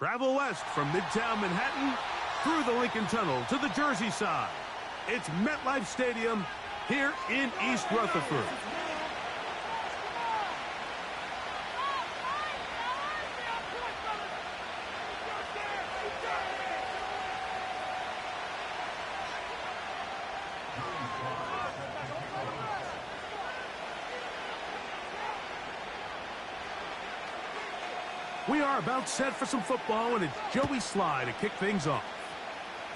Travel west from Midtown Manhattan through the Lincoln Tunnel to the Jersey side. It's MetLife Stadium here in East Rutherford. We are about set for some football, and it's Joey Sly to kick things off.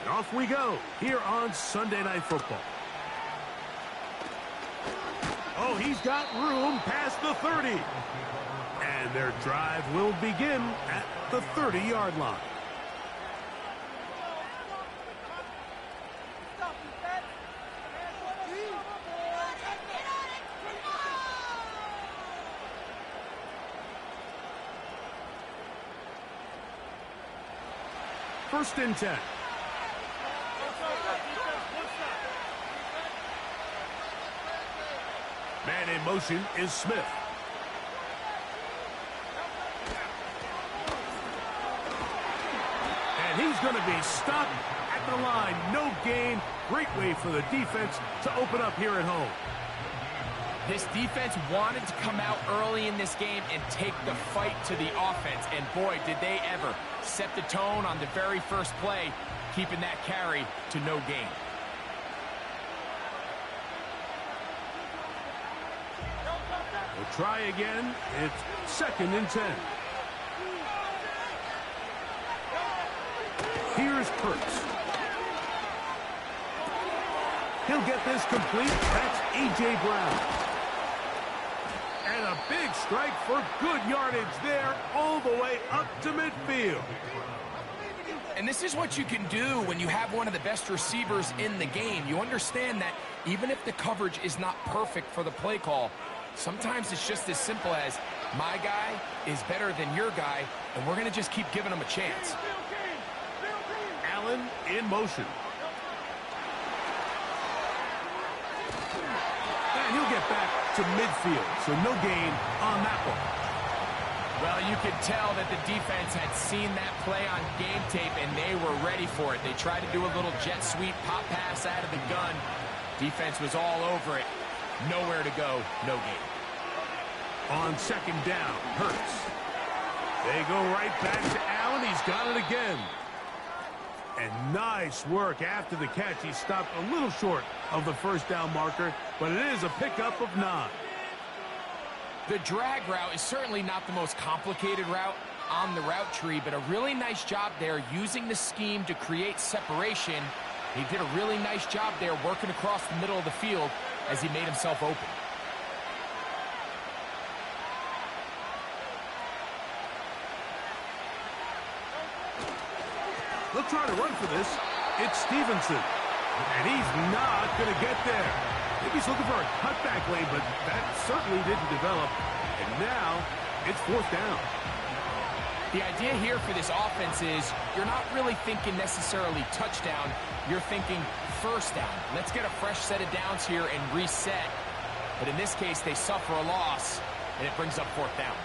And off we go here on Sunday Night Football. Oh, he's got room past the 30. And their drive will begin at the 30-yard line. First and 10. Man in motion is Smith. And he's going to be stopped at the line. No gain. Great way for the defense to open up here at home. This defense wanted to come out early in this game and take the fight to the offense. And boy, did they ever set the tone on the very first play, keeping that carry to no gain. We'll try again. It's second and 10. Here's Kurtz. He'll get this complete. That's A.J. Brown. And a big strike for good yardage there all the way up to midfield. And this is what you can do when you have one of the best receivers in the game. You understand that even if the coverage is not perfect for the play call, sometimes it's just as simple as my guy is better than your guy, and we're going to just keep giving him a chance. Allen in motion. And he'll get back to midfield, so no gain on that one. Well, you could tell that the defense had seen that play on game tape, and they were ready for it. They tried to do a little jet sweep pop pass out of the gun. Defense was all over it. Nowhere to go, no gain. On second down, Hurts. They go right back to Allen. He's got it again. And nice work after the catch. He stopped a little short of the first down marker, but it is a pickup of 9. The drag route is certainly not the most complicated route on the route tree, but a really nice job there using the scheme to create separation. He did a really nice job there working across the middle of the field as he made himself open. They'll try to run for this. It's Stevenson. And he's not going to get there. Maybe he's looking for a cutback lane, but that certainly didn't develop. And now it's fourth down. The idea here for this offense is you're not really thinking necessarily touchdown. You're thinking first down. Let's get a fresh set of downs here and reset. But in this case, they suffer a loss, and it brings up fourth down.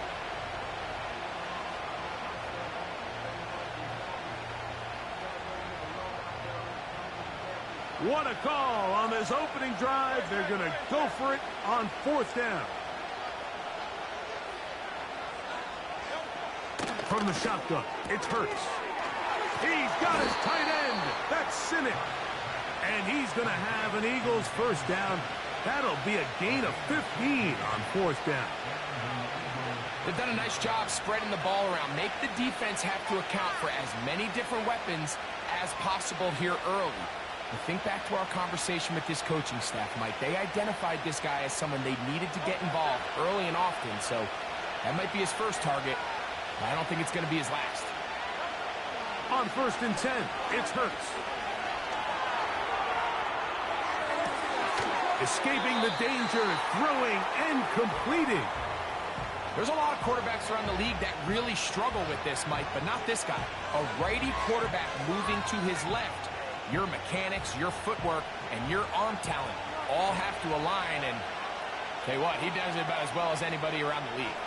What a call on this opening drive. They're going to go for it on fourth down. From the shotgun, it's Hurts. He's got his tight end. That's Sinnott. And he's going to have an Eagles first down. That'll be a gain of 15 on fourth down. They've done a nice job spreading the ball around. Make the defense have to account for as many different weapons as possible here early. And think back to our conversation with this coaching staff, Mike. They identified this guy as someone they needed to get involved early and often, so that might be his first target, but I don't think it's going to be his last. On first and 10, it's Hurts. Escaping the danger, throwing and completing. There's a lot of quarterbacks around the league that really struggle with this, Mike, but not this guy. A righty quarterback moving to his left. Your mechanics, your footwork, and your arm talent all have to align, and tell you what, he does it about as well as anybody around the league.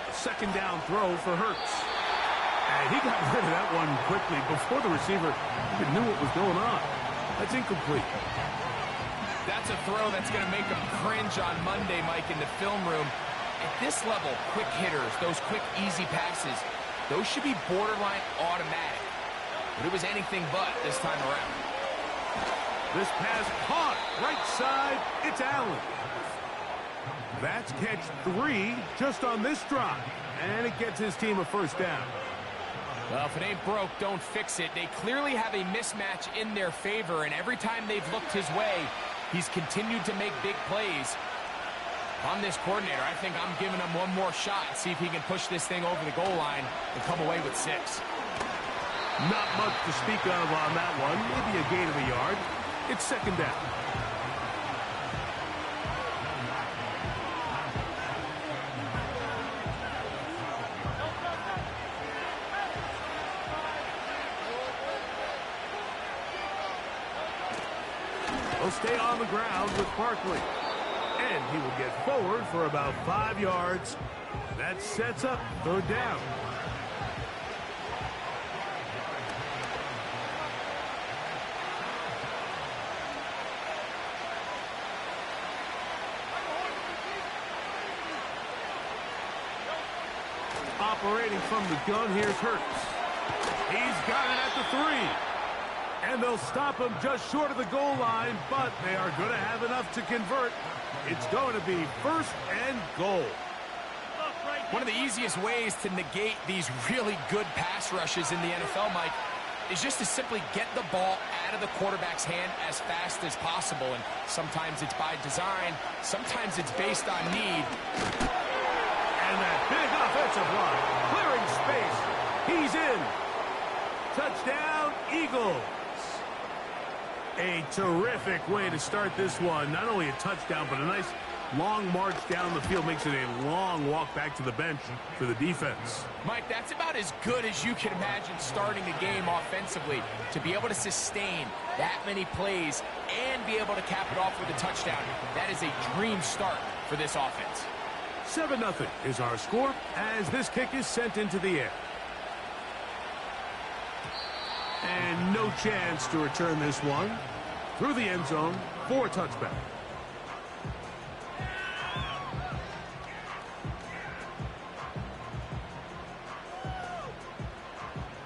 A second down throw for Hurts. And he got rid of that one quickly before the receiver even knew what was going on. That's incomplete. That's a throw that's going to make him cringe on Monday, Mike, in the film room. At this level, quick hitters, those quick, easy passes, those should be borderline automatic. But it was anything but this time around. This pass caught right side. It's Allen. That's catch 3 just on this drive. And it gets his team a first down. Well, if it ain't broke, don't fix it. They clearly have a mismatch in their favor, and every time they've looked his way, he's continued to make big plays. If I'm this coordinator, I think I'm giving him one more shot and see if he can push this thing over the goal line and come away with 6. Not much to speak of on that one. Maybe a gain of a yard. It's second down. He'll stay on the ground with Barkley. And he will get forward for about 5 yards. That sets up third down. Operating from the gun, here's Hurts. He's got it at the 3. And they'll stop him just short of the goal line, but they are going to have enough to convert. It's going to be first and goal. One of the easiest ways to negate these really good pass rushes in the NFL, Mike, is just to simply get the ball out of the quarterback's hand as fast as possible. And sometimes it's by design, sometimes it's based on need. And that big offensive line, clearing space. He's in. Touchdown, Eagles. A terrific way to start this one. Not only a touchdown, but a nice long march down the field. Makes it a long walk back to the bench for the defense. Mike, that's about as good as you can imagine starting a game offensively. To be able to sustain that many plays and be able to cap it off with a touchdown, that is a dream start for this offense. 7-0 is our score as this kick is sent into the air. And no chance to return this one through the end zone for a touchback.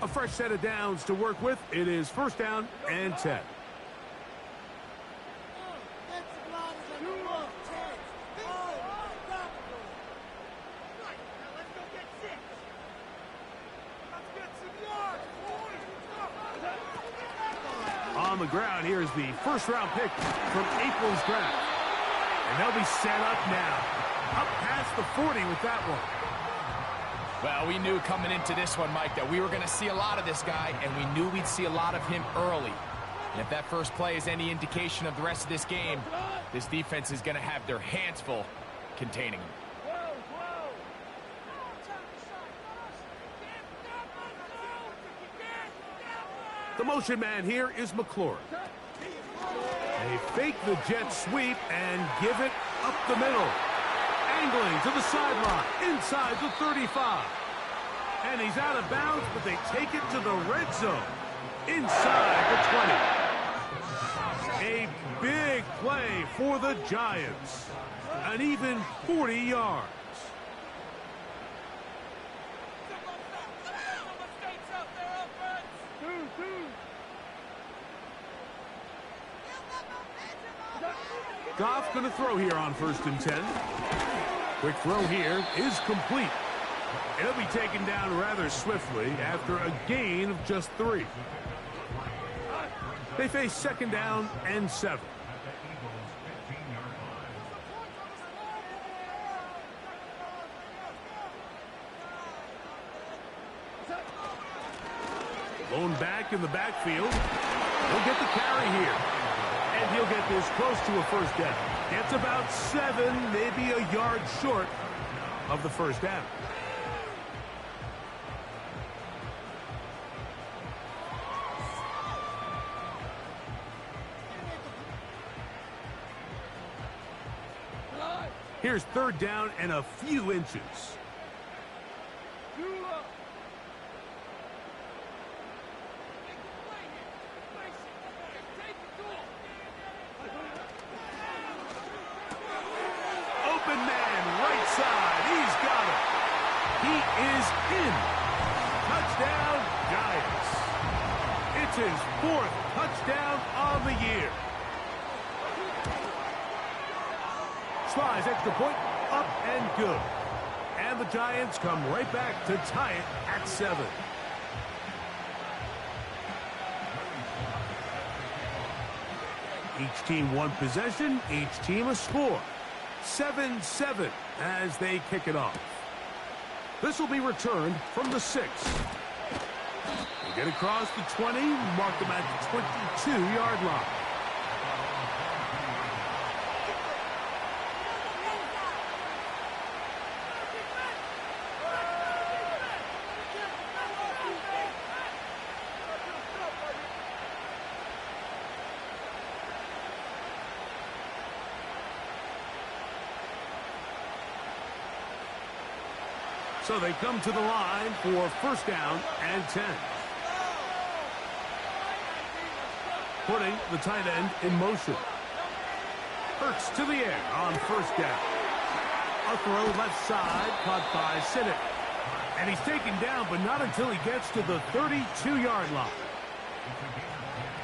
A fresh set of downs to work with. It is first down and 10. On the ground, here's the first-round pick from April's draft. And they'll be set up now. Up past the 40 with that one. Well, we knew coming into this one, Mike, that we were going to see a lot of this guy, and we knew we'd see a lot of him early. And if that first play is any indication of the rest of this game, this defense is going to have their hands full containing him. The motion man here is McLaurin. They fake the jet sweep and give it up the middle. Angling to the sideline, inside the 35. And he's out of bounds, but they take it to the red zone, inside the 20. A big play for the Giants. An even 40 yards. Goff going to throw here on 1st and 10. Quick throw here is complete. It'll be taken down rather swiftly after a gain of just 3. They face second down and 7. Lone back in the backfield. He'll get the carry here. And he'll get this close to a first down. It's about 7, maybe a yard short of the first down. Here's third down and a few inches. open man, right side. He's got it. He is in. Touchdown, Giants. It's his 4th touchdown on the year. Slides extra point, up and good. And the Giants come right back to tie it at 7. Each team one possession, each team a score. 7-7 as they kick it off. This will be returned from the 6. They get across the 20, mark them at the 22-yard line. So they come to the line for 1st down and 10. Putting the tight end in motion. Hurts to the air on 1st down. A throw left side, caught by Sinnott. And he's taken down, but not until he gets to the 32-yard line.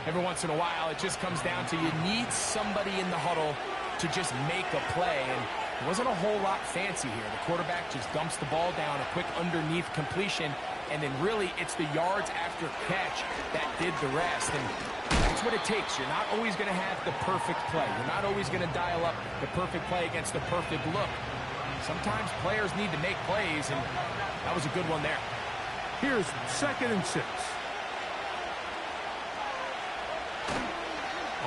Every once in a while, it just comes down to you need somebody in the huddle to just make a play. And it wasn't a whole lot fancy here. The quarterback just dumps the ball down, a quick underneath completion, and then really it's the yards after catch that did the rest. And that's what it takes. You're not always going to have the perfect play. You're not always going to dial up the perfect play against the perfect look. Sometimes players need to make plays, and that was a good one there. Here's 2nd and 6.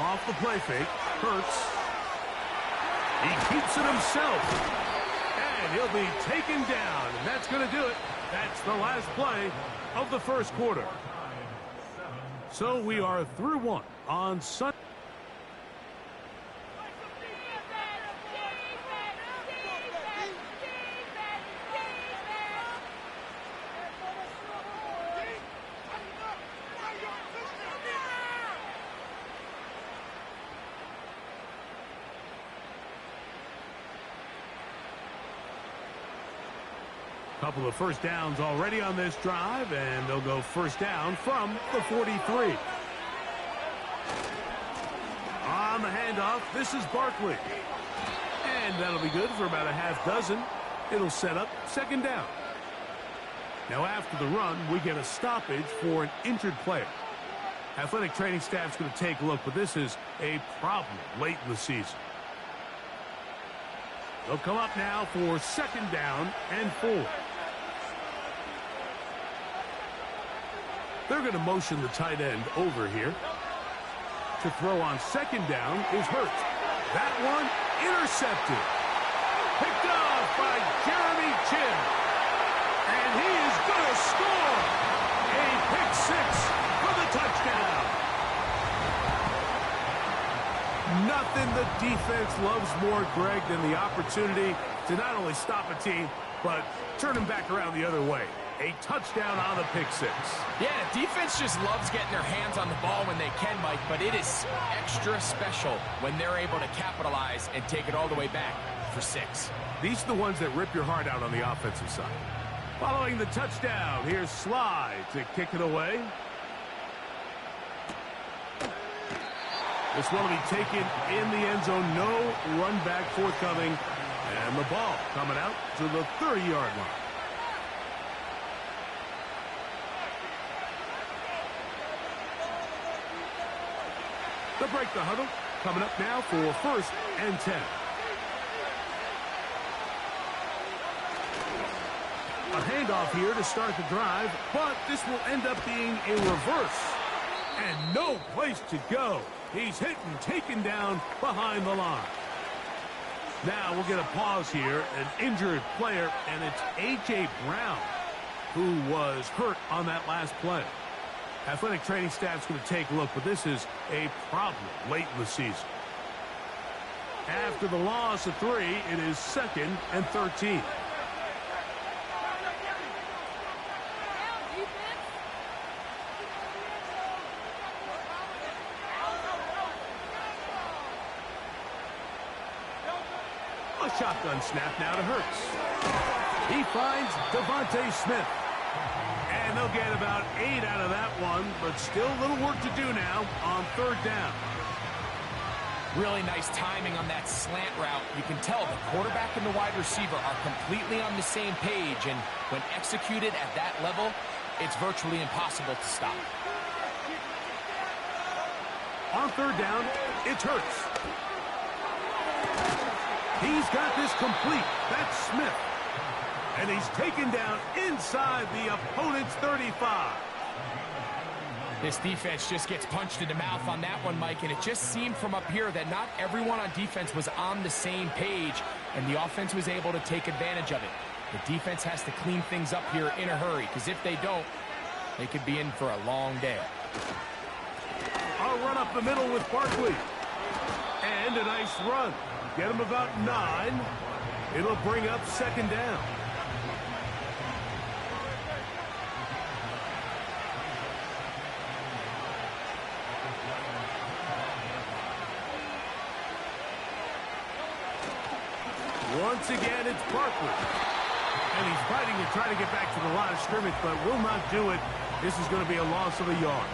Off the play fake, Hurts. He keeps it himself. And he'll be taken down. And that's going to do it. That's the last play of the 1st quarter. So we are through 1 on Sunday. Couple of 1st downs already on this drive, and they'll go 1st down from the 43. On the handoff, this is Barkley. And that'll be good for about a half dozen. It'll set up 2nd down. Now after the run, we get a stoppage for an injured player. Athletic training staff's going to take a look, but this is a problem late in the season. They'll come up now for 2nd down and 4. They're going to motion the tight end over here. To throw on 2nd down is Hurts. That one intercepted. Picked off by Jeremy Chin. And he is going to score. A pick 6 for the touchdown. Nothing the defense loves more, Greg, than the opportunity to not only stop a team, but turn them back around the other way. A touchdown on the pick 6. Yeah, defense just loves getting their hands on the ball when they can, Mike, but it is extra special when they're able to capitalize and take it all the way back for 6. These are the ones that rip your heart out on the offensive side. Following the touchdown, here's Slide to kick it away. This one will be taken in the end zone. No run back forthcoming. And the ball coming out to the 30-yard line. They'll break the huddle. Coming up now for 1st and 10. A handoff here to start the drive, but this will end up being a reverse. And no place to go. He's hit and taken down behind the line. Now we'll get a pause here. An injured player, and it's A.J. Brown who was hurt on that last play. Athletic training staff's going to take a look, but this is a problem late in the season. After the loss of 3, it is 2nd and 13. A shotgun snap now to Hurts. He finds Devontae Smith. And they'll get about 8 out of that one, but still a little work to do now on 3rd down. Really nice timing on that slant route. You can tell the quarterback and the wide receiver are completely on the same page, and when executed at that level, it's virtually impossible to stop. On 3rd down, it's Hurts. He's got this complete. That's Smith. And he's taken down inside the opponent's 35. This defense just gets punched in the mouth on that one, Mike, and it just seemed from up here that not everyone on defense was on the same page, and the offense was able to take advantage of it. The defense has to clean things up here in a hurry, because if they don't, they could be in for a long day. A run up the middle with Barkley. And a nice run. Get him about 9. It'll bring up 2nd down. Once again, it's Barkley. And he's fighting to try to get back to the line of scrimmage, but will not do it. This is going to be a loss of a yard.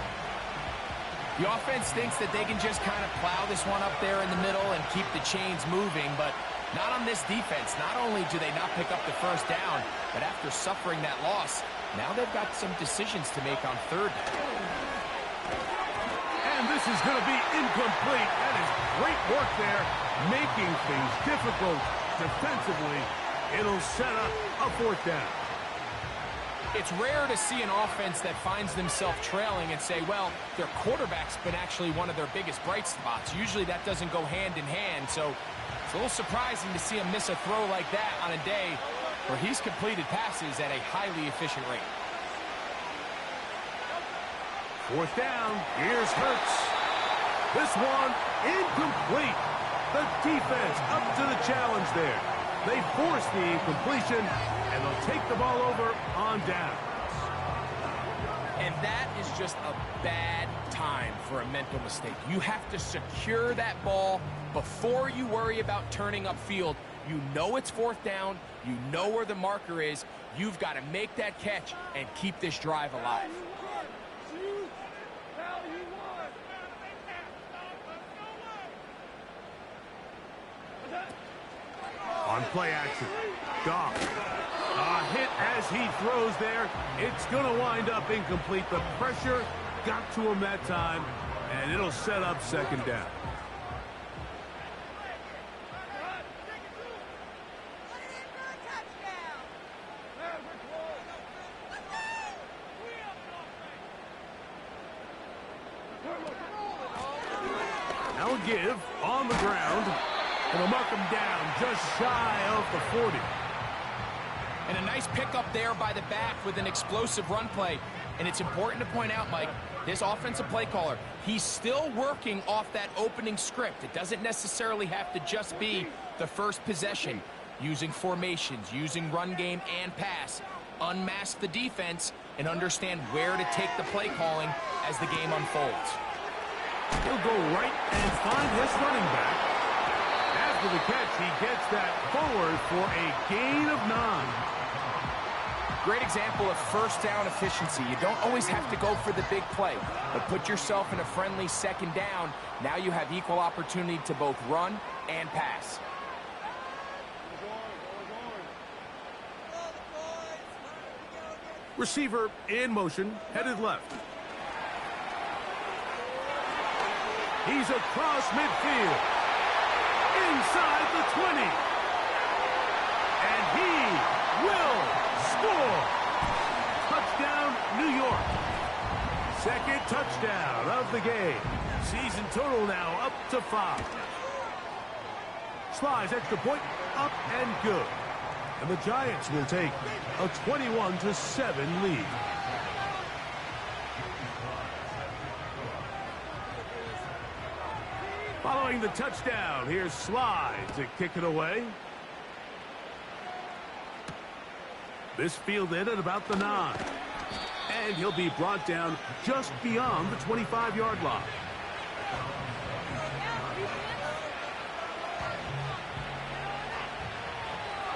The offense thinks that they can just kind of plow this one up there in the middle and keep the chains moving, but not on this defense. Not only do they not pick up the 1st down, but after suffering that loss, now they've got some decisions to make on 3rd down. And this is going to be incomplete. That is great work there, making things difficult defensively. It'll set up a 4th down. It's rare to see an offense that finds themselves trailing and say, well, their quarterback's been actually one of their biggest bright spots. Usually that doesn't go hand in hand, so it's a little surprising to see him miss a throw like that on a day where he's completed passes at a highly efficient rate. 4th down, here's Hurts. This one incomplete. The defense up to the challenge there. They force the incompletion, and they'll take the ball over on down. And that is just a bad time for a mental mistake. You have to secure that ball before you worry about turning upfield. You know it's 4th down. You know where the marker is. You've got to make that catch and keep this drive alive. On play action, Goff. A hit as he throws there. It's going to wind up incomplete. The pressure got to him that time, and it'll set up 2nd down. Now a give on the ground. It'll mark him down just shy of the 40. And a nice pickup there by the back with an explosive run play. And it's important to point out, Mike, this offensive play caller, he's still working off that opening script. It doesn't necessarily have to just be the first possession. Using formations, using run game and pass. Unmask the defense and understand where to take the play calling as the game unfolds. He'll go right and find his running back. After the catch, he gets that forward for a gain of 9. Great example of 1st down efficiency. You don't always have to go for the big play, but put yourself in a friendly 2nd down. Now you have equal opportunity to both run and pass. Receiver in motion, headed left. He's across midfield. Inside the 20. And he will score. Touchdown, New York. 2nd touchdown of the game. Season total now up to 5. Slides extra point, up and good. And the Giants will take a 21-7 lead. Following the touchdown, here's Slide to kick it away. This fielded at about the 9. And he'll be brought down just beyond the 25-yard line.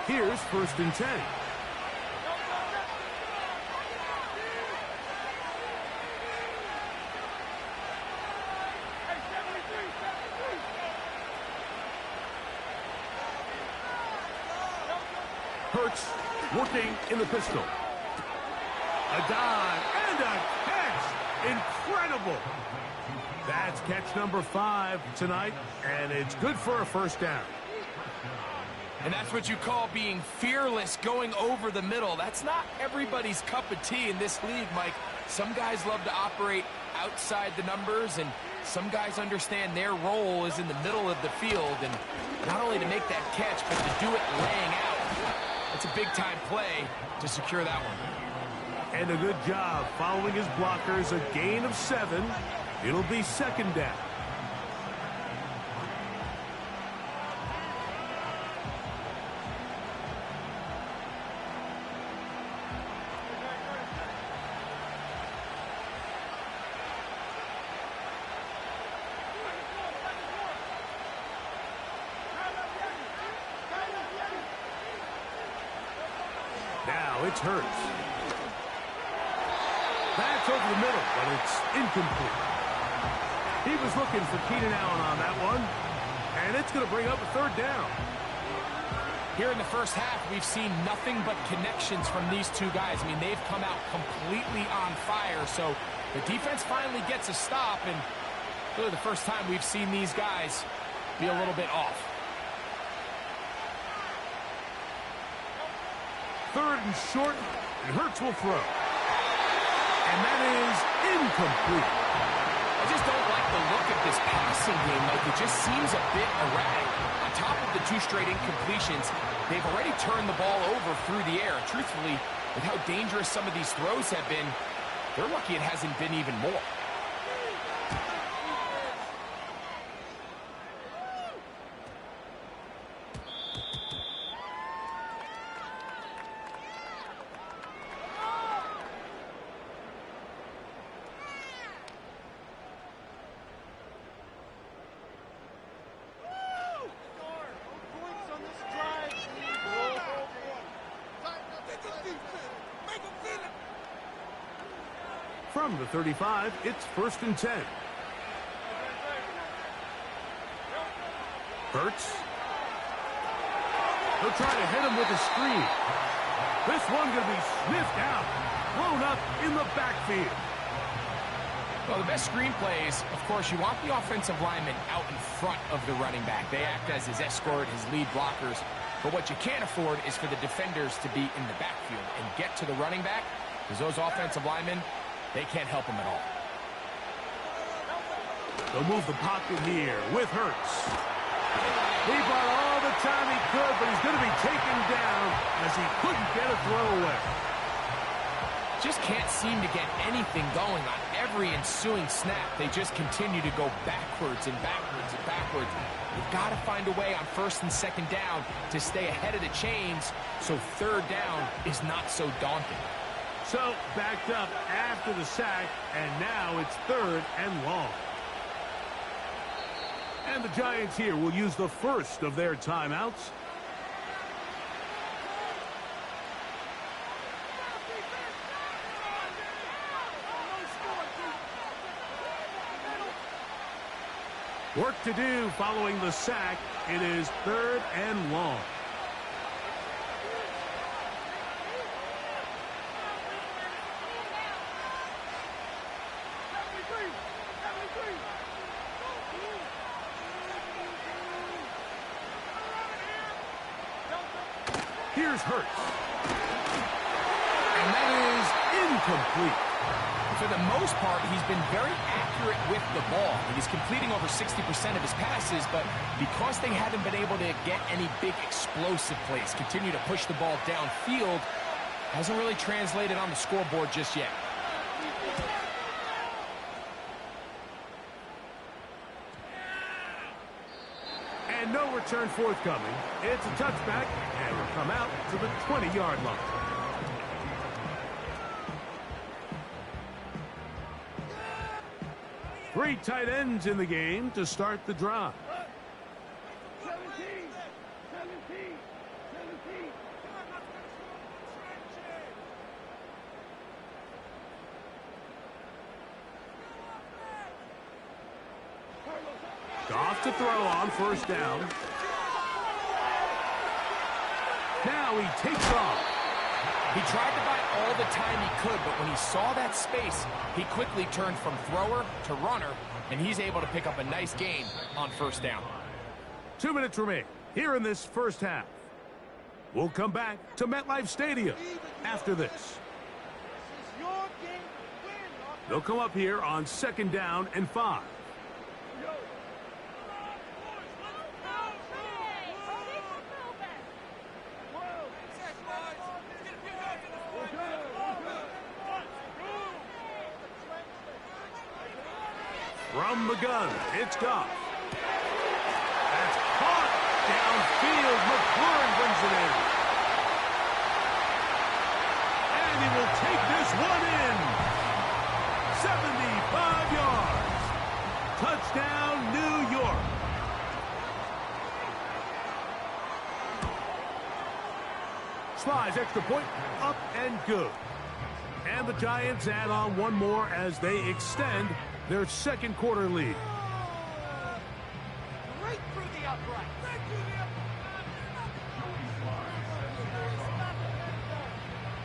Here's 1st and 10. Hurts working in the pistol. A dive and a catch. Incredible. That's catch number 5 tonight, and it's good for a 1st down. And that's what you call being fearless, going over the middle. That's not everybody's cup of tea in this league, Mike. Some guys love to operate outside the numbers, and some guys understand their role is in the middle of the field, and not only to make that catch, but to do it laying out. It's a big-time play to secure that one. And a good job following his blockers, a gain of 7. It'll be 2nd down. Now it's Hurts. That's over the middle, but it's incomplete. He was looking for Keenan Allen on that one, and it's going to bring up a 3rd down. Here in the first half, we've seen nothing but connections from these two guys. I mean, they've come out completely on fire, so the defense finally gets a stop, and really the first time we've seen these guys be a little bit off. 3rd and short, and Hurts will throw. And that is incomplete. I just don't like the look of this passing game. Like, it just seems a bit erratic. On top of the 2 straight incompletions, they've already turned the ball over through the air. Truthfully, with how dangerous some of these throws have been, they're lucky it hasn't been even more. From the 35, it's 1st and 10. Hurts. They'll try to hit him with a screen. This one going to be sniffed out, blown up in the backfield. Well, the best screen plays, of course, you want the offensive lineman out in front of the running back. They act as his escort, his lead blockers. But what you can't afford is for the defenders to be in the backfield and get to the running back, because those offensive linemen, they can't help him at all. They'll move the pocket here with Hurts. He bought all the time he could, but he's going to be taken down as he couldn't get a throw away. Just can't seem to get anything going on every ensuing snap. They just continue to go backwards and backwards and backwards. You've got to find a way on 1st and 2nd down to stay ahead of the chains so 3rd down is not so daunting. So, backed up after the sack, and now it's 3rd and long. And the Giants here will use the first of their timeouts. Work to do following the sack. It is 3rd and long. Here's Hurts. And that is incomplete. For the most part, he's been very accurate with the ball. He's completing over 60% of his passes, but because they haven't been able to get any big explosive plays, continue to push the ball downfield, hasn't really translated on the scoreboard just yet. And no return forthcoming. It's a touchback, and will come out to the 20-yard line. Three tight ends in the game to start the drive. 17, 17, 17. to throw on first down. Now he takes off. He tried to buy all the time he could, but when he saw that space, he quickly turned from thrower to runner, and he's able to pick up a nice gain on first down. 2 minutes remain here in this first half. We'll come back to MetLife Stadium after this. They'll come up here on 2nd down and 5. From the gun, it's Goff. That's caught downfield. McLaurin brings it in. And he will take this one in. 75 yards. Touchdown, New York. Slides extra point, up and good. And the Giants add on one more as they extend their second quarter lead. Right through the upright.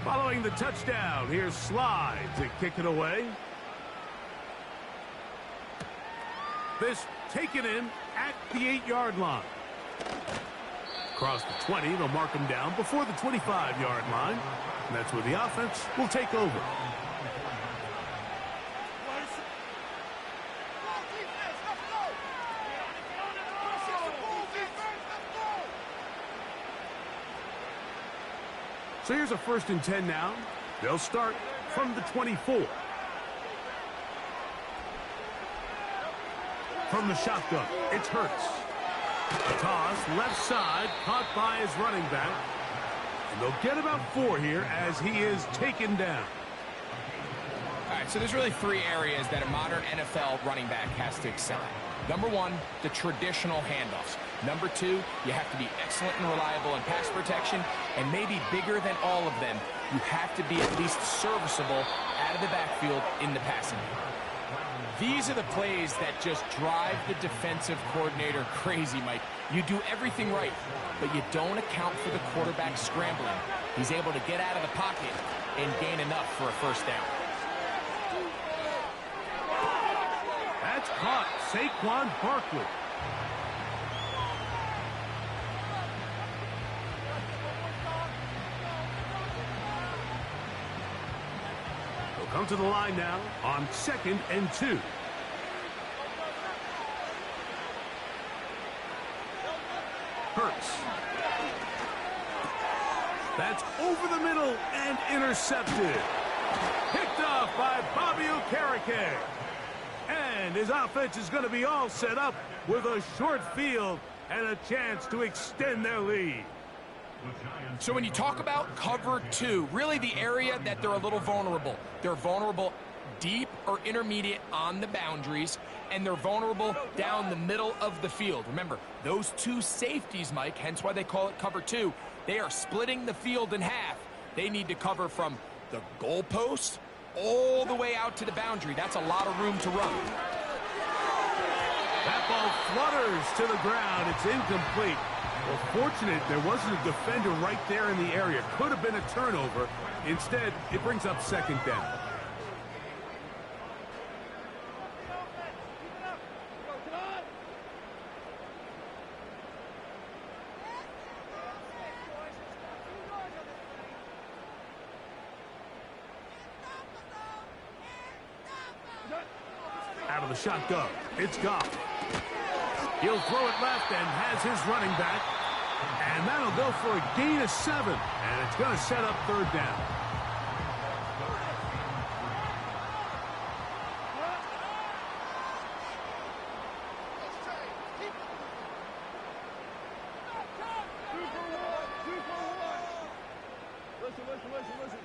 Following the touchdown, here's Slide to kick it away. This taken in at the 8-yard line. Across the 20, they'll mark him down before the 25-yard line. And that's where the offense will take over. So here's a 1st and 10 now. They'll start from the 24. From the shotgun, it's Hurts. A toss, left side, caught by his running back. And they'll get about 4 here as he is taken down. All right, so there's really 3 areas that a modern NFL running back has to excel at. Number 1, the traditional handoffs. Number 2, you have to be excellent and reliable in pass protection. And maybe bigger than all of them, you have to be at least serviceable out of the backfield in the passing game. These are the plays that just drive the defensive coordinator crazy, Mike. You do everything right, but you don't account for the quarterback scrambling. He's able to get out of the pocket and gain enough for a first down. That's caught. Saquon Barkley. They'll come to the line now on 2nd and 2. Hurts. That's over the middle and intercepted. Picked off by Bobby Okereke. And his offense is going to be all set up with a short field and a chance to extend their lead. So when you talk about cover 2, really the area that they're a little vulnerable. They're vulnerable deep or intermediate on the boundaries, and they're vulnerable down the middle of the field. Remember, those 2 safeties, Mike, hence why they call it cover 2, they are splitting the field in half. They need to cover from the goalpost all the way out to the boundary. That's a lot of room to run. That ball flutters to the ground. It's incomplete. Well, fortunate there wasn't a defender right there in the area. Could have been a turnover. Instead, it brings up 2nd down. Out of the shotgun, it's Goff. He'll throw it left and has his running back. And that'll go for a gain of 7. And it's going to set up 3rd down. Listen.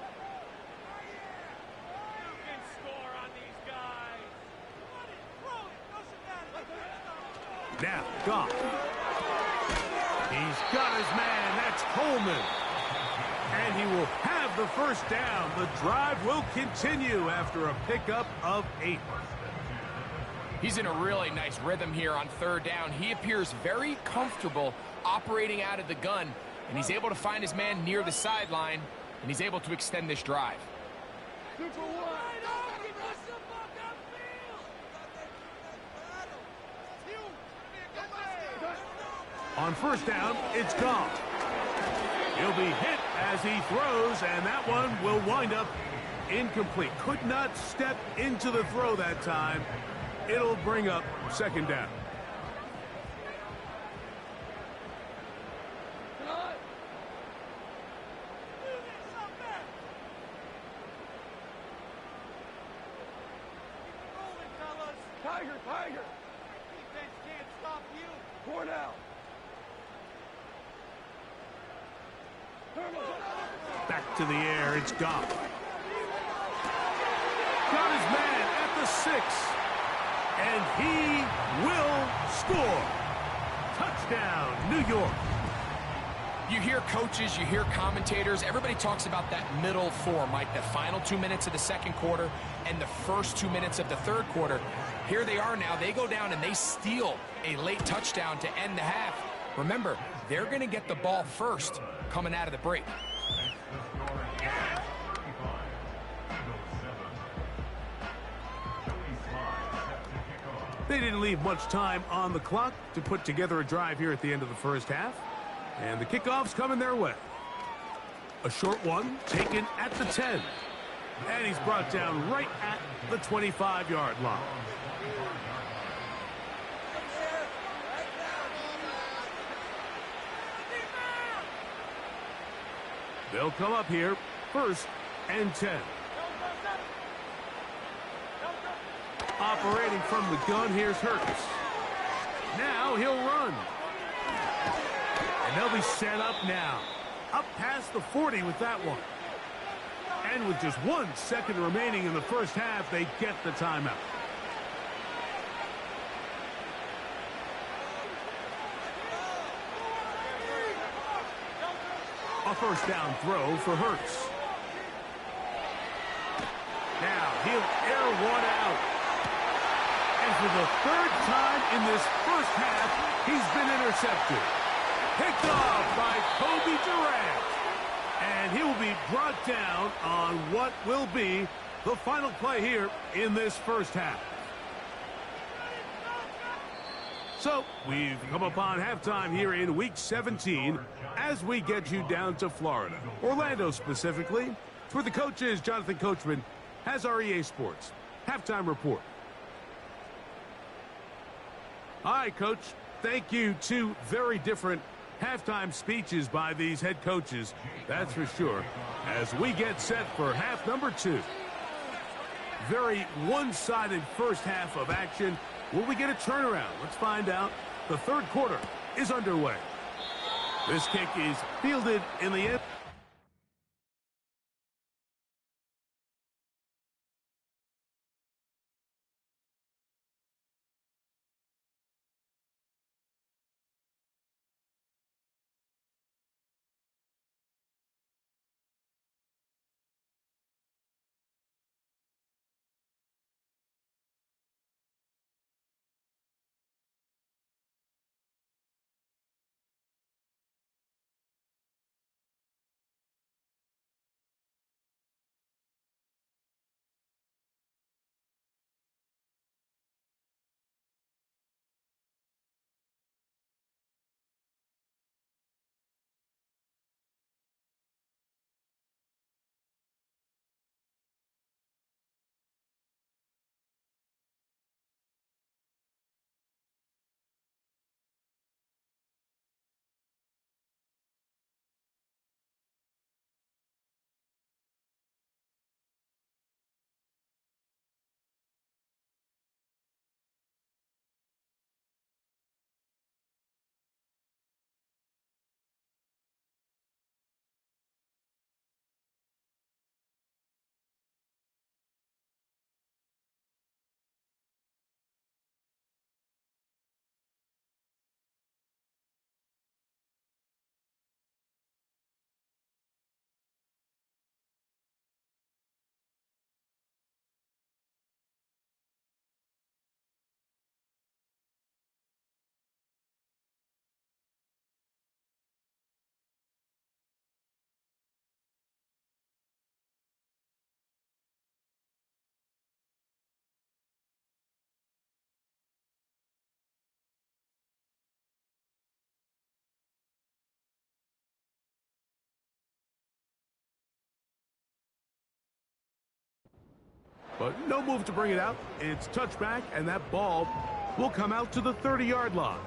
You can score on these guys. Now, Goff. He's got his man. That's Coleman. And he will have the first down. The drive will continue after a pickup of 8. He's in a really nice rhythm here on third down. He appears very comfortable operating out of the gun, and he's able to find his man near the sideline, and he's able to extend this drive. On first down, it's gone. He'll be hit as he throws, and that one will wind up incomplete. Could not step into the throw that time. It'll bring up second down. Tiger! Defense can't stop you! Cornell! Back to the air, it's Goff. Got his man at the 6. And he will score. Touchdown, New York. You hear coaches, you hear commentators, everybody talks about that middle four, Mike, the final 2 minutes of the second quarter and the first 2 minutes of the third quarter. Here they are now. They go down and they steal a late touchdown to end the half. Remember, they're going to get the ball first coming out of the break. They didn't leave much time on the clock to put together a drive here at the end of the first half. And the kickoff's coming their way. A short one taken at the 10. And he's brought down right at the 25-yard line. They'll come up here, 1st and 10. Operating from the gun, here's Hurts. Now he'll run. And they'll be set up now. Up past the 40 with that one. And with just 1 second remaining in the first half, they get the timeout. A first down throw for Hurts. Now he'll air one out. And for the 3rd time in this first half, he's been intercepted. Picked off by Kobe Durant. And he will be brought down on what will be the final play here in this first half. So, we've come upon halftime here in Week 17 as we get you down to Florida. Orlando specifically. For the coaches, Jonathan Coachman has our EA Sports Halftime Report. All right, Coach. Thank you. 2 very different halftime speeches by these head coaches. That's for sure. As we get set for half number 2. Very one-sided first half of action. Will we get a turnaround? Let's find out. The third quarter is underway. This kick is fielded in the end. But no move to bring it out. It's touchback, and that ball will come out to the 30-yard line.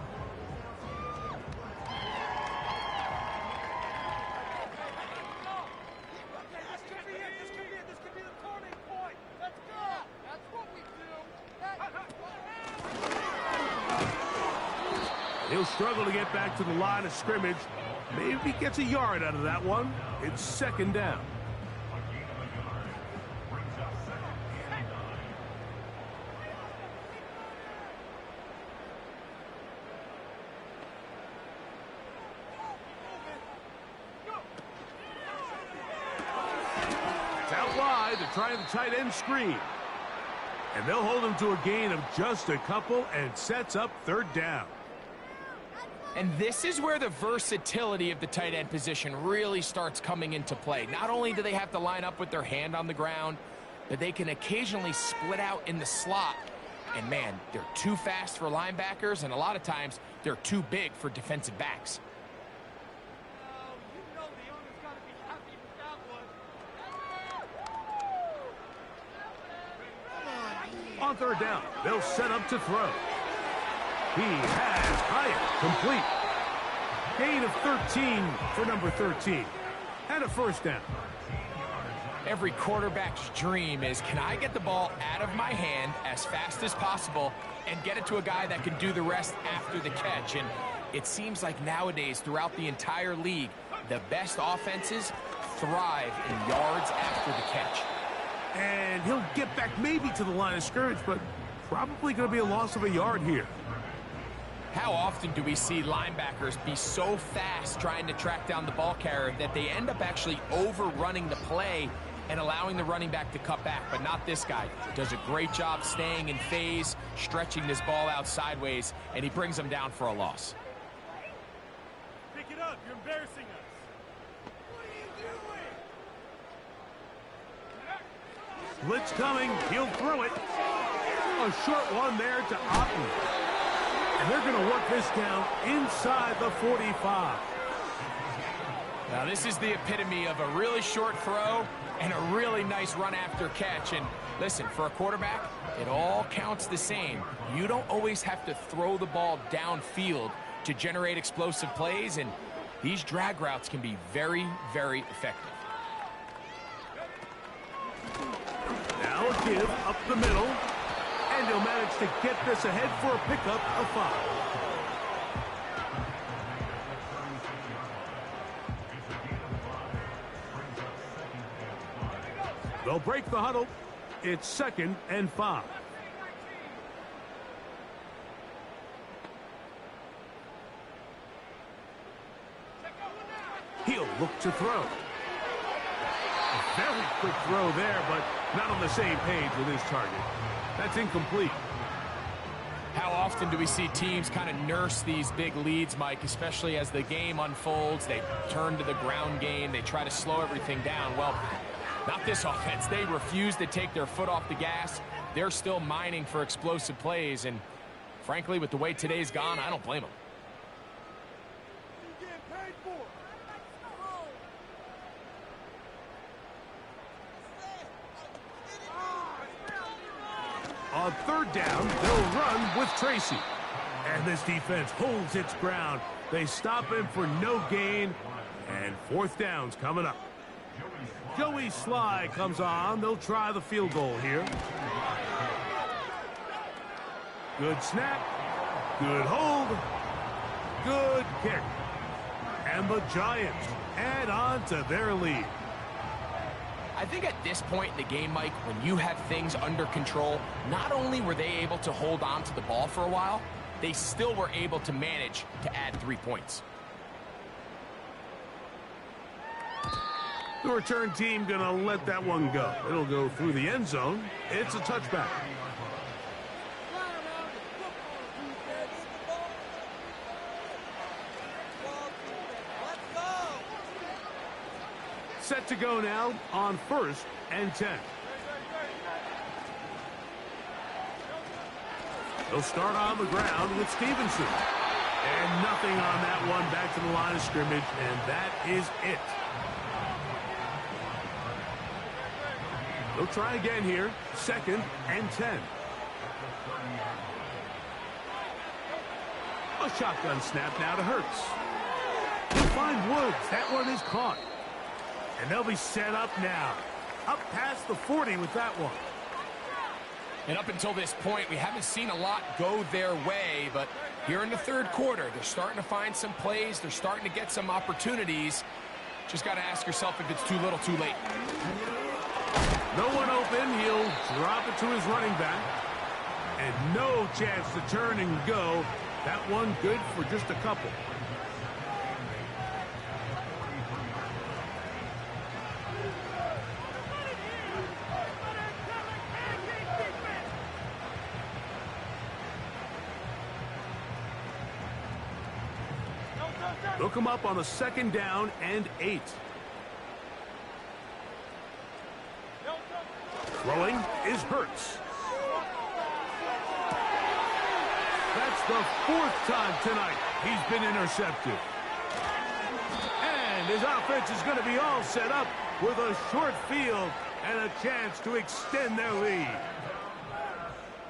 He'll struggle to get back to the line of scrimmage. Maybe he gets a yard out of that one. It's second down. It's out wide. They're trying the tight end screen. And they'll hold him to a gain of just a couple and sets up third down. And this is where the versatility of the tight end position really starts coming into play. Not only do they have to line up with their hand on the ground, but they can occasionally split out in the slot. And man, they're too fast for linebackers, and a lot of times they're too big for defensive backs. On third down, they'll set up to throw. He has Hyatt complete. Gain of 13 for number 13. And a first down. Every quarterback's dream is, can I get the ball out of my hand as fast as possible and get it to a guy that can do the rest after the catch? And it seems like nowadays, throughout the entire league, the best offenses thrive in yards after the catch. And he'll get back maybe to the line of scrimmage, but probably going to be a loss of a yard here. How often do we see linebackers be so fast trying to track down the ball carrier that they end up actually overrunning the play and allowing the running back to cut back? But not this guy. Does a great job staying in phase, stretching this ball out sideways, and he brings them down for a loss. Pick it up. You're embarrassing us. What are you doing? Blitz coming. He'll throw it. A short one there to Otten. And they're going to work this down inside the 45. Now, this is the epitome of a really short throw and a really nice run after catch. And listen, for a quarterback, it all counts the same. You don't always have to throw the ball downfield to generate explosive plays, and these drag routes can be very, very effective. Now a give up the middle. And he'll manage to get this ahead for a pickup of 5. They'll break the huddle. It's 2nd and 5. He'll look to throw. A very quick throw there, but not on the same page with his target. That's incomplete. How often do we see teams kind of nurse these big leads, Mike, especially as the game unfolds? They turn to the ground game. They try to slow everything down. Well, not this offense. They refuse to take their foot off the gas. They're still mining for explosive plays. And frankly, with the way today's gone, I don't blame them. On third down, they'll run with Tracy. And this defense holds its ground. They stop him for no gain. And 4th down's coming up. Joey Sly comes on. They'll try the field goal here. Good snap. Good hold. Good kick. And the Giants add on to their lead. I think at this point in the game, Mike, when you have things under control, not only were they able to hold on to the ball for a while, they still were able to manage to add 3 points. The return team going to let that one go. It'll go through the end zone. It's a touchback. Set to go now on 1st and 10. They'll start on the ground with Stevenson. And nothing on that one, back to the line of scrimmage, and that is it. They'll try again here. 2nd and 10. A shotgun snap now to Hurts. He'll find Woods. That one is caught. And they'll be set up now. Up past the 40 with that one. And up until this point, we haven't seen a lot go their way, but here in the 3rd quarter, they're starting to find some plays. They're starting to get some opportunities. Just got to ask yourself if it's too little, too late. No one open. He'll drop it to his running back. And no chance to turn and go. That one good for just a couple. They'll come up on a 2nd down and 8. Throwing is Hurts. That's the 4th time tonight he's been intercepted. And his offense is going to be all set up with a short field and a chance to extend their lead.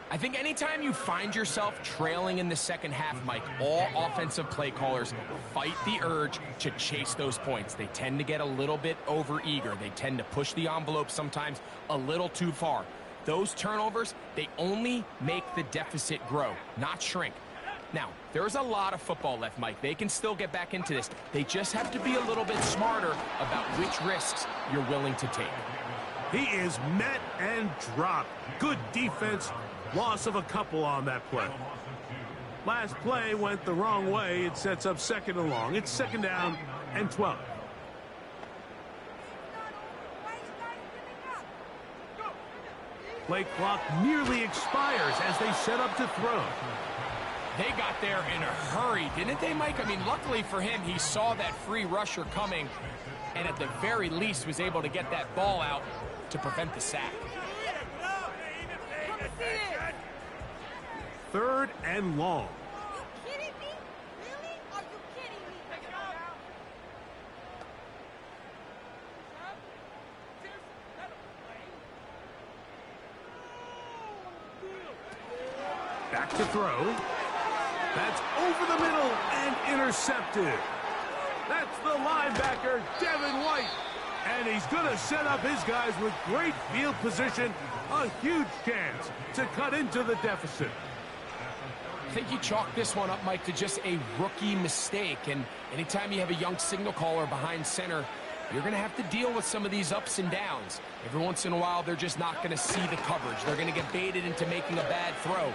I think anytime you find yourself trailing in the 2nd half, Mike, all offensive play callers fight the urge to chase those points. They tend to get a little bit overeager. They tend to push the envelope sometimes a little too far. Those turnovers, they only make the deficit grow, not shrink. Now, there's a lot of football left, Mike. They can still get back into this. They just have to be a little bit smarter about which risks you're willing to take. He is met and dropped. Good defense. Loss of a couple on that play. Last play went the wrong way. It sets up 2nd and long. It's 2nd down and 12. Play clock nearly expires as they set up to throw. They got there in a hurry, didn't they, Mike? I mean, luckily for him, he saw that free rusher coming and at the very least was able to get that ball out to prevent the sack. 3rd and long. Are you kidding me? Really? Are you kidding me? Take it out. Back to throw. That's over the middle and intercepted. That's the linebacker, Devin White. And he's going to set up his guys with great field position. A huge chance to cut into the deficit. I think you chalk this one up, Mike, to just a rookie mistake. And anytime you have a young signal caller behind center, you're going to have to deal with some of these ups and downs. Every once in a while, they're just not going to see the coverage. They're going to get baited into making a bad throw.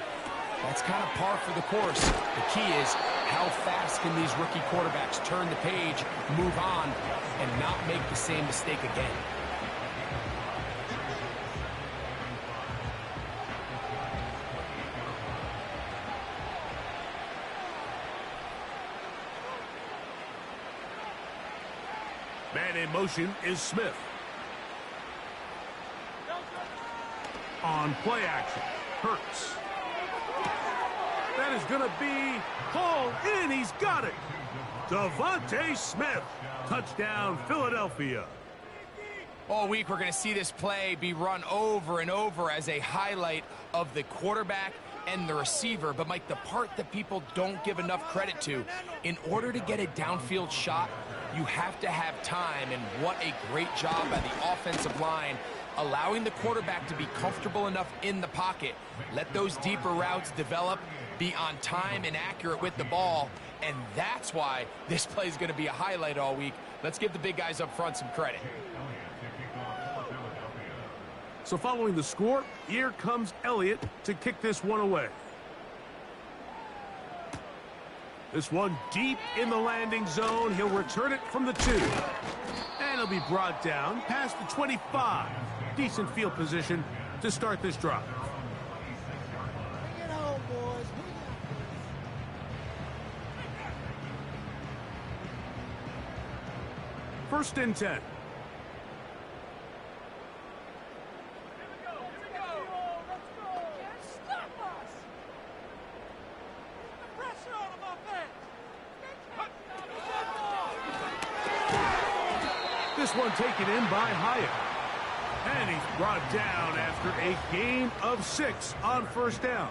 That's kind of par for the course. The key is how fast can these rookie quarterbacks turn the page, move on, and not make the same mistake again. Man in motion is Smith. On play action, Hurts. That is going to be called in. He's got it. Devontae Smith. Touchdown, Philadelphia. All week, we're going to see this play be run over and over as a highlight of the quarterback and the receiver. But, Mike, the part that people don't give enough credit to, in order to get a downfield shot, you have to have time. And what a great job by the offensive line, allowing the quarterback to be comfortable enough in the pocket. Let those deeper routes develop, be on time and accurate with the ball. And that's why this play is going to be a highlight all week. Let's give the big guys up front some credit. So following the score, here comes Elliott to kick this one away. This one deep in the landing zone. He'll return it from the 2. And he'll be brought down past the 25. Decent field position to start this drive. Bring it home, boys. 1st and 10. This one taken in by Hyatt. And he's brought down after a gain of 6 on first down.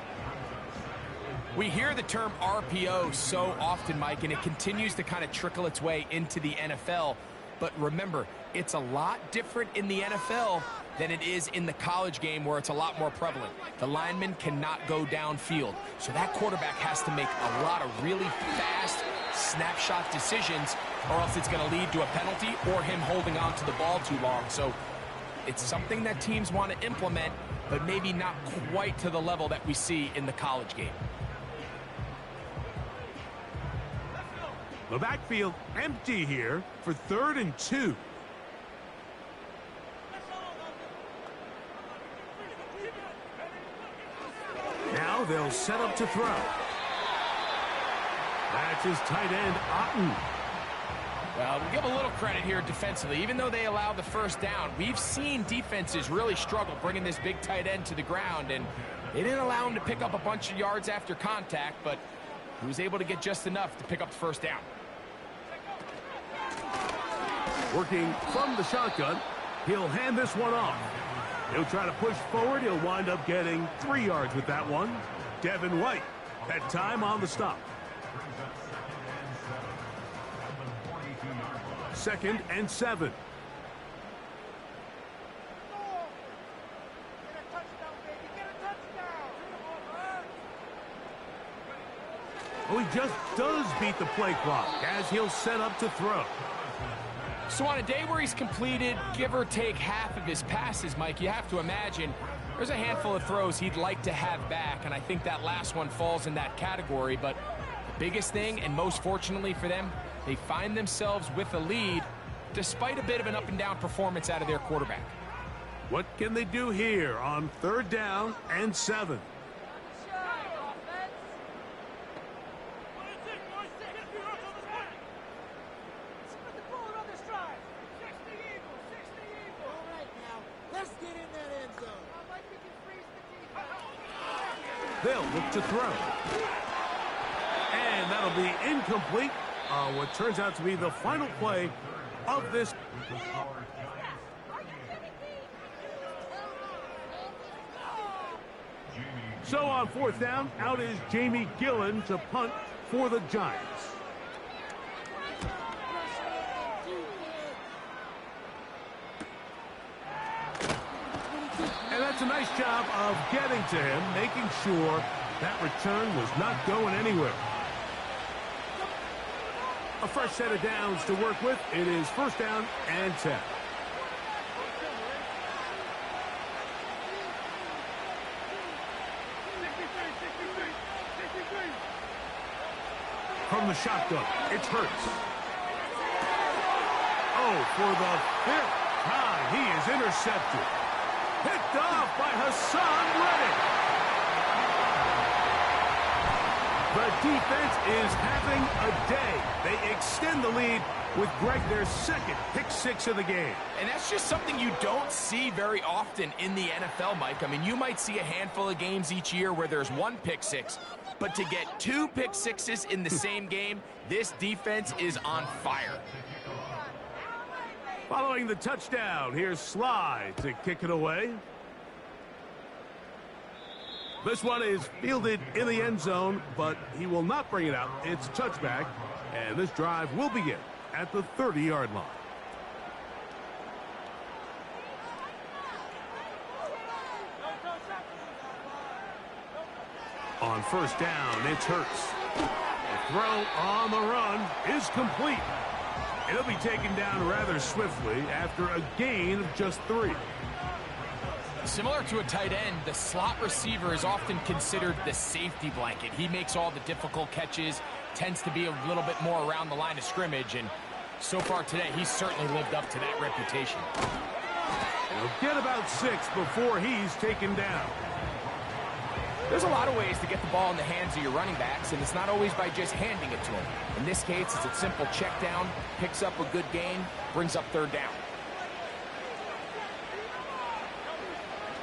We hear the term RPO so often, Mike, and it continues to kind of trickle its way into the NFL. But remember, it's a lot different in the NFL than it is in the college game where it's a lot more prevalent. The lineman cannot go downfield, so that quarterback has to make a lot of really fast snapshot decisions, or else it's going to lead to a penalty or him holding on to the ball too long. So it's something that teams want to implement, but maybe not quite to the level that we see in the college game. The backfield empty here for 3rd and 2. Now they'll set up to throw. That's his tight end, Otten. Well, we'll give a little credit here defensively. Even though they allowed the first down, we've seen defenses really struggle bringing this big tight end to the ground, and they didn't allow him to pick up a bunch of yards after contact, but he was able to get just enough to pick up the first down. Working from the shotgun, he'll hand this one off. He'll try to push forward. He'll wind up getting 3 yards with that one. Devin White, that time on the stop. 2nd and 7. Oh, he just does beat the play clock as he'll set up to throw. So on a day where he's completed, give or take, half of his passes, Mike, you have to imagine there's a handful of throws he'd like to have back, and I think that last one falls in that category. But the biggest thing, and most fortunately for them, they find themselves with a lead despite a bit of an up-and-down performance out of their quarterback. What can they do here on 3rd down and 7? They'll look to throw. And that'll be incomplete on what turns out to be the final play of this. So on 4th down, out is Jamie Gillen to punt for the Giants. And that's a nice job of getting to him, making sure that return was not going anywhere. A fresh set of downs to work with. It is 1st down and 10. From the shotgun, it's Hurts. Oh, for the 5th time, he is intercepted. Picked off by Hassan Reddick. The defense is having a day. They extend the lead with Greg, their 2nd pick-6 of the game. And that's just something you don't see very often in the NFL, Mike. I mean, you might see a handful of games each year where there's 1 pick-6, but to get 2 pick-6s in the same game, this defense is on fire. Following the touchdown, here's Sly to kick it away. This one is fielded in the end zone, but he will not bring it out. It's a touchback, and this drive will begin at the 30-yard line. On 1st down, it's Hurts. The throw on the run is complete. It'll be taken down rather swiftly after a gain of just 3. Similar to a tight end, the slot receiver is often considered the safety blanket. He makes all the difficult catches, tends to be a little bit more around the line of scrimmage, and so far today, he's certainly lived up to that reputation. He'll get about 6 before he's taken down. There's a lot of ways to get the ball in the hands of your running backs, and it's not always by just handing it to them. In this case, it's a simple check down, picks up a good gain, brings up 3rd down.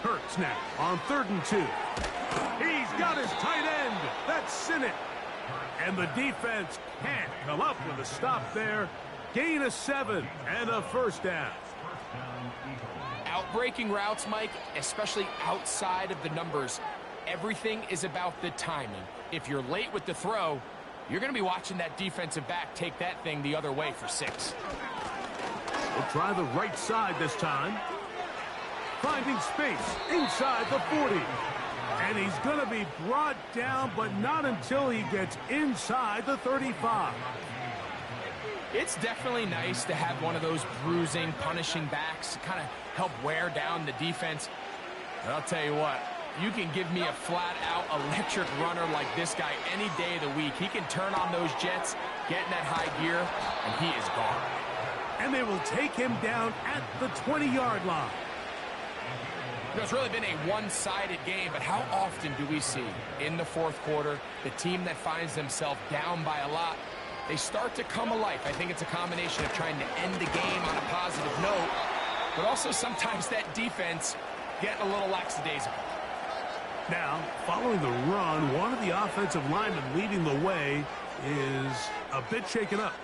Hurts now on 3rd and 2. He's got his tight end. That's Sinnott. And the defense can't come up with a stop there. Gain of 7 and a 1st down. breaking routes, Mike, especially outside of the numbers, everything is about the timing. If you're late with the throw, you're going to be watching that defensive back take that thing the other way for 6. We'll try the right side this time. Finding space inside the 40. And he's going to be brought down, but not until he gets inside the 35. It's definitely nice to have one of those bruising, punishing backs to kind of help wear down the defense. But I'll tell you what, you can give me a flat-out electric runner like this guy any day of the week. He can turn on those jets, get in that high gear, and he is gone. And they will take him down at the 20-yard line. It's really been a one-sided game, but how often do we see in the fourth quarter the team that finds themselves down by a lot, they start to come alive? I think it's a combination of trying to end the game on a positive note, but also sometimes that defense getting a little lackadaisical. Now, following the run, one of the offensive linemen leading the way is a bit shaken up.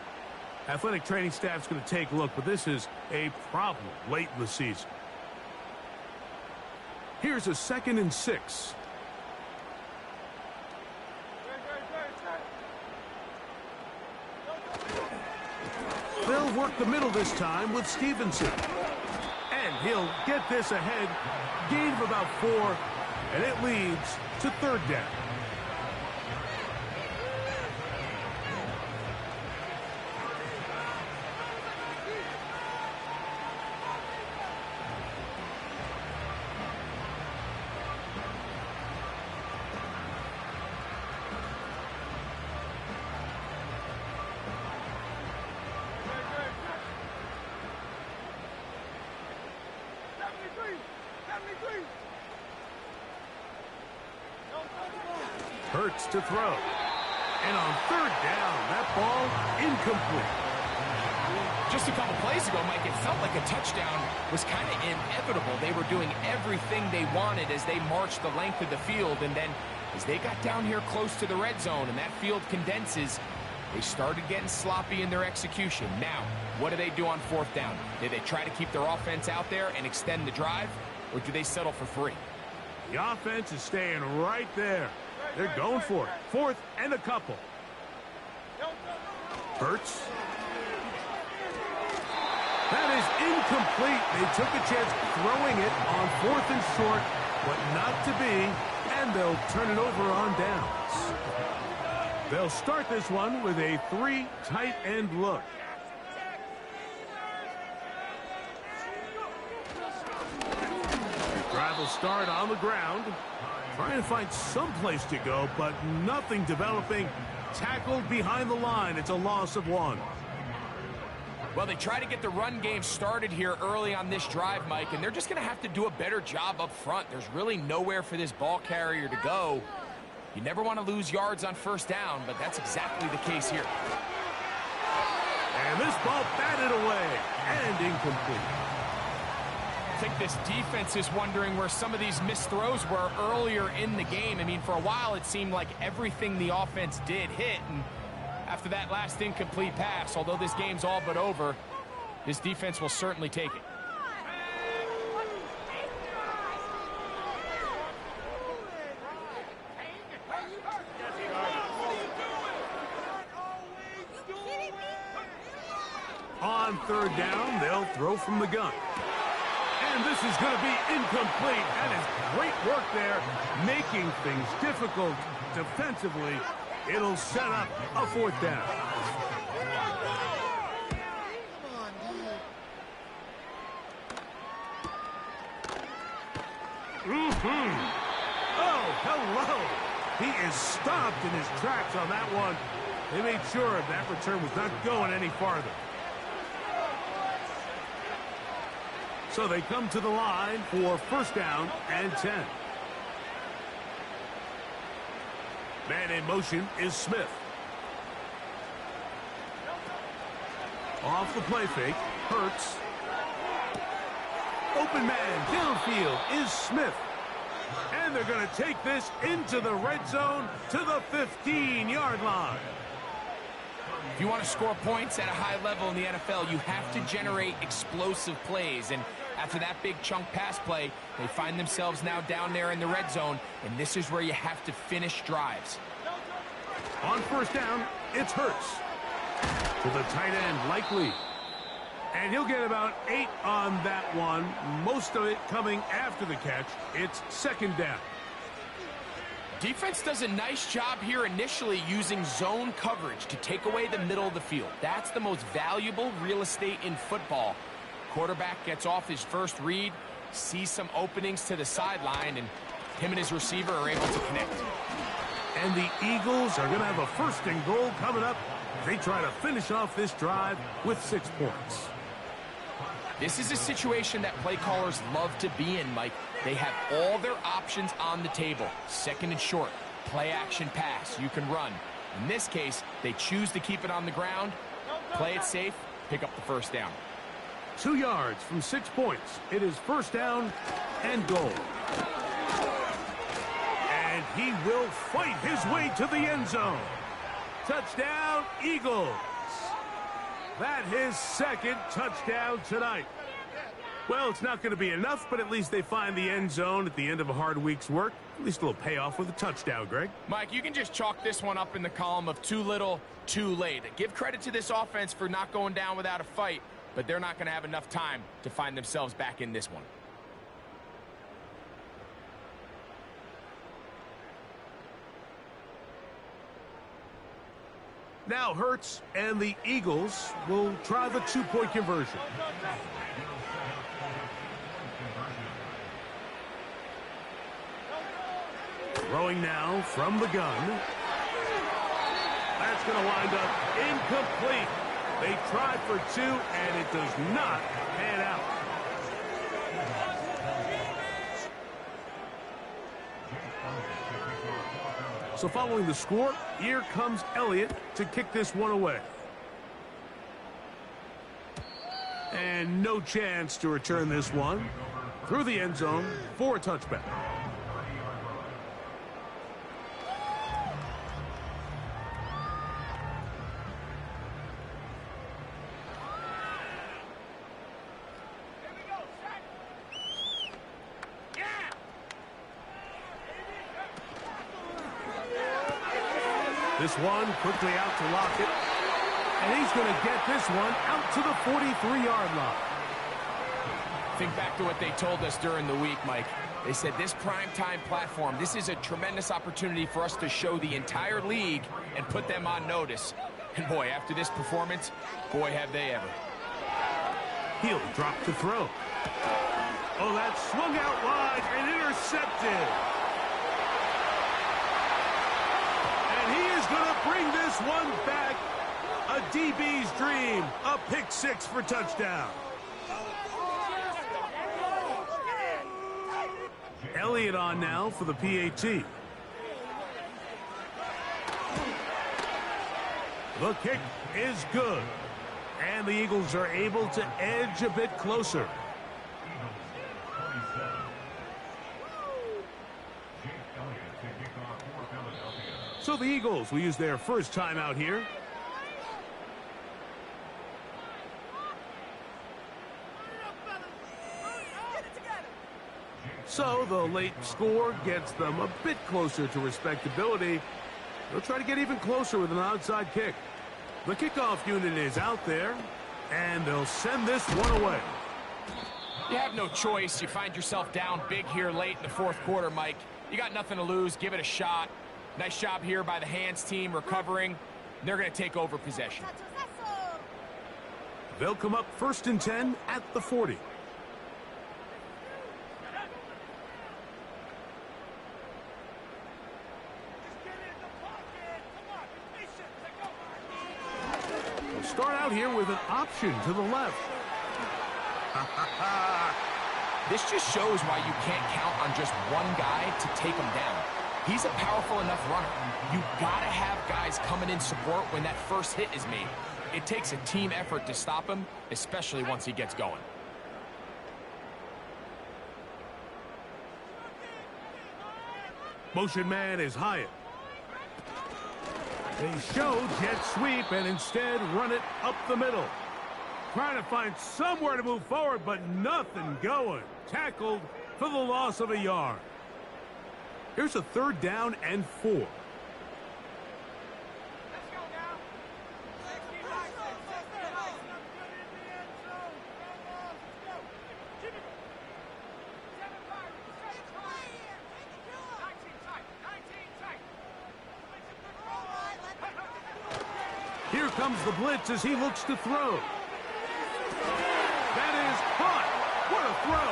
Athletic training staff's going to take a look, but this is a problem late in the season. Here's a 2nd and 6. They'll work the middle this time with Stevenson. And he'll get this ahead. Gain of about 4, and it leads to 3rd down. Hurts to throw. And on 3rd down, that ball incomplete. Just a couple plays ago, Mike, it felt like a touchdown was kind of inevitable. They were doing everything they wanted as they marched the length of the field, and then as they got down here close to the red zone and that field condenses, they started getting sloppy in their execution. Now, what do they do on 4th down? Do they try to keep their offense out there and extend the drive, or do they settle for 3? The offense is staying right there. They're going for it. 4th and a couple. Hurts. That is incomplete. They took a chance throwing it on 4th and short, but not to be, and they'll turn it over on downs. They'll start this one with a 3 tight end look. Drive will start on the ground. Trying to find some place to go, but nothing developing. Tackled behind the line. It's a loss of 1. Well, they try to get the run game started here early on this drive, Mike, and they're just going to have to do a better job up front. There's really nowhere for this ball carrier to go. You never want to lose yards on 1st down, but that's exactly the case here. And this ball batted away and incomplete. I think this defense is wondering where some of these missed throws were earlier in the game. I mean, for a while, it seemed like everything the offense did hit, and after that last incomplete pass, although this game's all but over, this defense will certainly take it. On 3rd down, they'll throw from the gun. And this is going to be incomplete. That is great work there, making things difficult defensively. It'll set up a 4th down. Oh, hello. He is stopped in his tracks on that one. They made sure that return was not going any farther. So they come to the line for 1st down and 10. Man in motion is Smith. Off the play fake, Hurts. Open man downfield is Smith. And they're going to take this into the red zone to the 15-yard line. If you want to score points at a high level in the NFL, you have to generate explosive plays. And after that big chunk pass play, they find themselves now down there in the red zone, and this is where you have to finish drives. On first down, it's Hurts. To the tight end, likely. And he'll get about 8 on that one. Most of it coming after the catch. It's second down. Defense does a nice job here initially using zone coverage to take away the middle of the field. That's the most valuable real estate in football. Quarterback gets off his first read, sees some openings to the sideline, and him and his receiver are able to connect. And the Eagles are going to have a first and goal coming up. They try to finish off this drive with 6 points. This is a situation that play callers love to be in, Mike. They have all their options on the table. Second and short, play action pass, you can run. In this case, they choose to keep it on the ground, play it safe, pick up the first down. 2 yards from 6 points. It is first down and goal. And he will fight his way to the end zone. Touchdown, Eagles. That his second touchdown tonight. Well, it's not going to be enough, but at least they find the end zone at the end of a hard week's work. At least a little payoff with a touchdown, Greg. Mike, you can just chalk this one up in the column of too little, too late. Give credit to this offense for not going down without a fight, but they're not going to have enough time to find themselves back in this one. Now Hurts and the Eagles will try the 2-point conversion. Throwing now from the gun. That's going to wind up incomplete. They tried for 2, and it does not pan out. So following the score, here comes Elliott to kick this one away. And no chance to return this one through the end zone for a touchback. This one quickly out to Lockett. And he's going to get this one out to the 43-yard line. Think back to what they told us during the week, Mike. They said this primetime platform, this is a tremendous opportunity for us to show the entire league and put them on notice. And boy, after this performance, boy, have they ever. He'll drop to throw. Oh, that swung out wide and intercepted. And he is going to bring this one back. A DB's dream. A pick 6 for touchdown. Elliott on now for the PAT. The kick is good. And the Eagles are able to edge a bit closer. So the Eagles will use their first time out here. So the late score gets them a bit closer to respectability. They'll try to get even closer with an outside kick. The kickoff unit is out there, and they'll send this one away. You have no choice. You find yourself down big here late in the fourth quarter, Mike. You got nothing to lose. Give it a shot. Nice job here by the hands team recovering. They're going to take over possession. They'll come up 1st and 10 at the 40. They'll start out here with an option to the left. This just shows why you can't count on just one guy to take him down. He's a powerful enough runner. You gotta have guys coming in support when that first hit is made. It takes a team effort to stop him, especially once he gets going. Motion man is Hyatt. They show jet sweep and instead run it up the middle. Trying to find somewhere to move forward, but nothing going. Tackled for the loss of a yard. Here's a 3rd down and 4. Here comes the blitz as he looks to throw. That is caught. What a throw.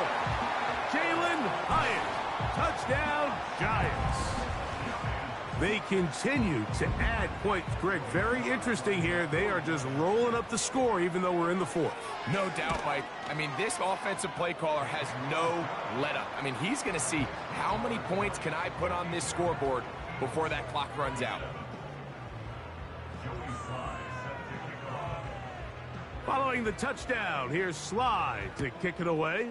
Jalen Hyatt. Touchdown, Giants. They continue to add points, Greg. Very interesting here. They are just rolling up the score even though we're in the 4th. No doubt, Mike. I mean, this offensive play caller has no let-up. I mean, he's going to see how many points can I put on this scoreboard before that clock runs out. Following the touchdown, here's Sly to kick it away.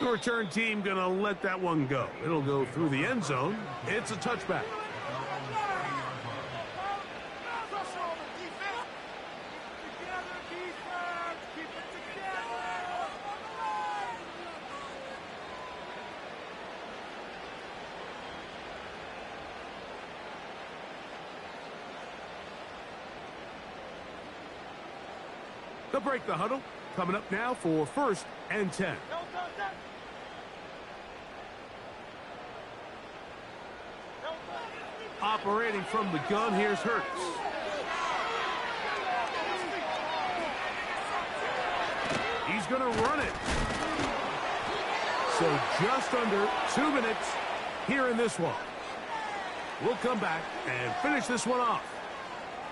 The return team going to let that one go. It'll go through the end zone. It's a touchback. They'll break the huddle. Coming up now for 1st and 10. Operating from the gun, here's Hurts. He's going to run it. So just under 2 minutes here in this one. We'll come back and finish this one off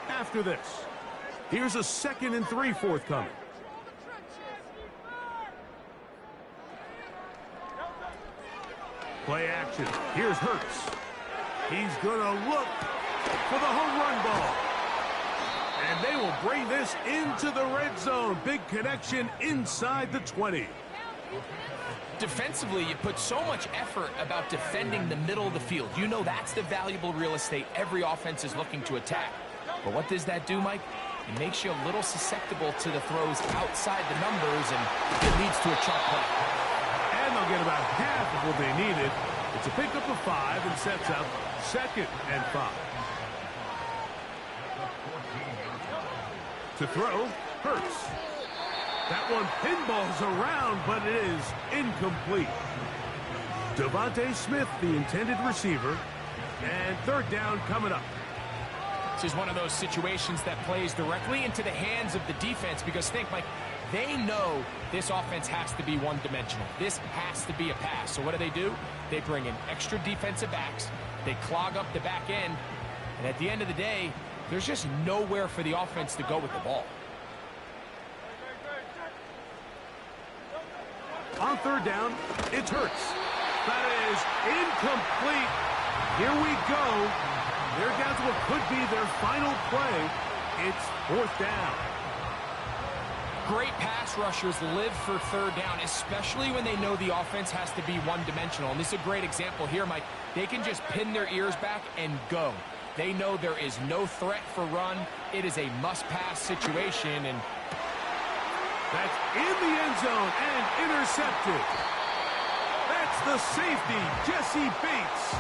after this. Here's a 2nd and 3 forthcoming. Play action. Here's Hurts. He's going to look for the home run ball. And they will bring this into the red zone. Big connection inside the 20. Defensively, you put so much effort about defending the middle of the field. You know that's the valuable real estate every offense is looking to attack. But what does that do, Mike? It makes you a little susceptible to the throws outside the numbers, and it leads to a chalk play. And they'll get about half of what they needed. It's a pickup of 5 and sets up 2nd and 5. To throw, Hurts. That one pinballs around, but it is incomplete. Devontae Smith, the intended receiver, and 3rd down coming up. This is one of those situations that plays directly into the hands of the defense because think, Mike, they know this offense has to be one-dimensional. This has to be a pass. So what do? They bring in extra defensive backs. They clog up the back end. And at the end of the day, there's just nowhere for the offense to go with the ball. On 3rd down, it's Hurts. That is incomplete. Here we go. They're down to what could be their final play. It's 4th down. Great pass rushers live for 3rd down, especially when they know the offense has to be one-dimensional. And this is a great example here, Mike. They can just pin their ears back and go. They know there is no threat for run. It is a must-pass situation, and that's in the end zone and intercepted. That's the safety, Jesse Bates.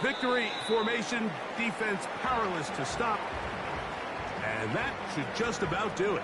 Victory formation, defense powerless to stop. And that should just about do it.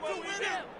What do we do?